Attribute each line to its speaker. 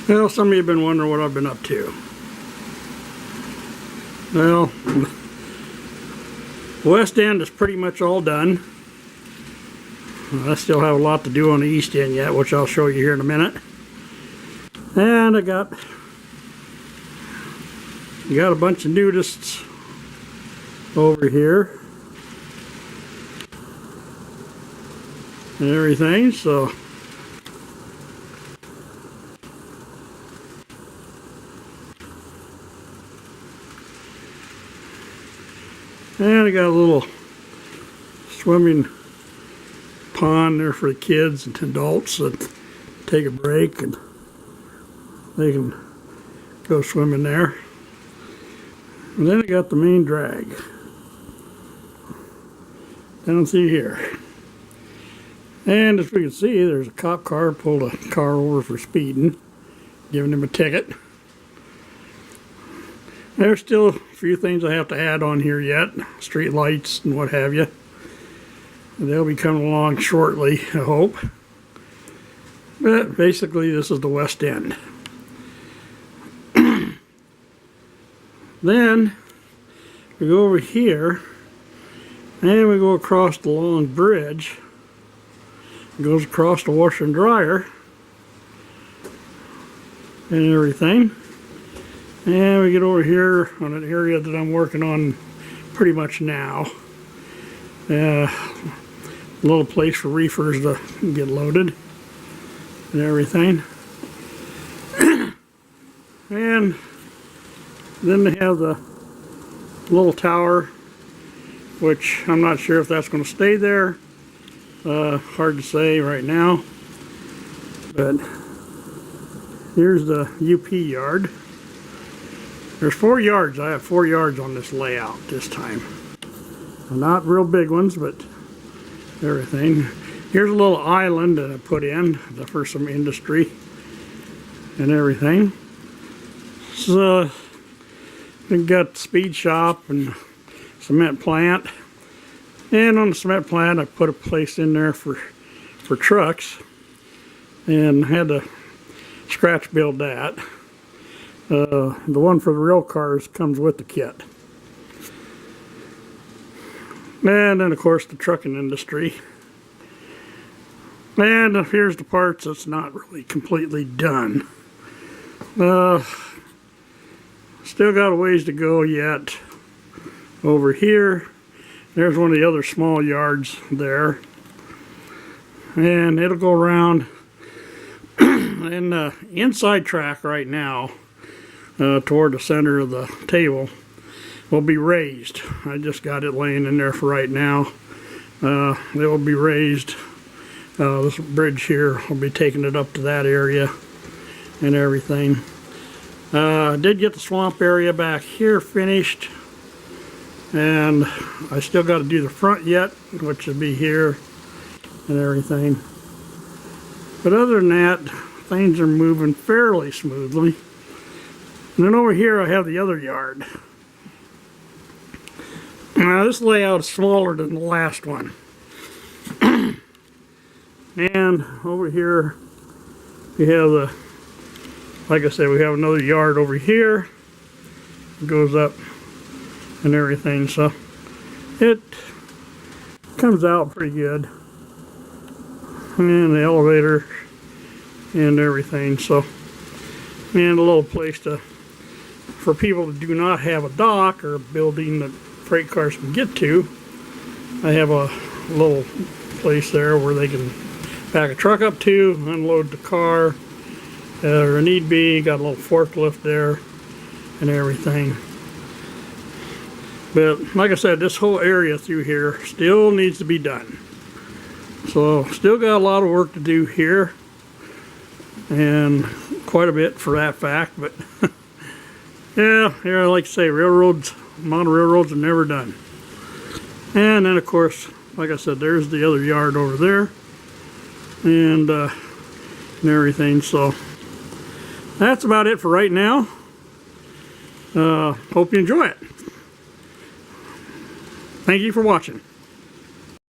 Speaker 1: Well, some of you have been wondering what I've been up to. Well, the west end is pretty much all done. I still have a lot to do on the east end yet, which I'll show you here in a minute. And I got a bunch of nudists over here and everything, so and I got a little swimming pond there for the kids and adults that take a break and they can go swimming there. And then I got the main drag down through here. And as we can see, there's a cop car pulled a car over for speeding, giving him a ticket. There's still a few things I have to add on here yet, street lights and what have you. They'll be coming along shortly, I hope. But basically, this is the west end. Then we go over here and we go across the long bridge. It goes across the washer and dryer and everything. And we get over here on an area that I'm working on pretty much now. A little place for reefers to get loaded and everything. And then they have the little tower, which I'm not sure if that's going to stay there. Hard to say right now. But here's the UP yard. There's 4 yards. I have 4 yards on this layout this time. Not real big ones, but everything. Here's a little island that I put in for some industry and everything. So we've got the speed shop and cement plant. And on the cement plant, I put a place in there for trucks and had to scratch build that. The one for the rail cars comes with the kit. And then, of course, the trucking industry. And here's the parts that's not really completely done. Still got a ways to go yet. Over here, there's one of the other small yards there. And it'll go around. And the inside track right now, toward the center of the table, will be raised. I just got it laying in there for right now. It will be raised. This bridge here will be taking it up to that area and everything. I did get the swamp area back here finished, and I still got to do the front yet, which will be here and everything. But other than that, things are moving fairly smoothly. And then over here I have the other yard. Now this layout is smaller than the last one. And over here we have the, like I said, we have another yard over here. It goes up and everything, so it comes out pretty good. And the elevator and everything, so, and a little place for people that do not have a dock or a building that freight cars can get to. I have a little place there where they can back a truck up to, unload the car, or need be. Got a little forklift there and everything. But like I said, this whole area through here still needs to be done. So still got a lot of work to do here, and quite a bit for that fact. But yeah, like I say, modern railroads are never done. And then of course, like I said, there's the other yard over there, and everything. So that's about it for right now. Hope you enjoy it. Thank you for watching.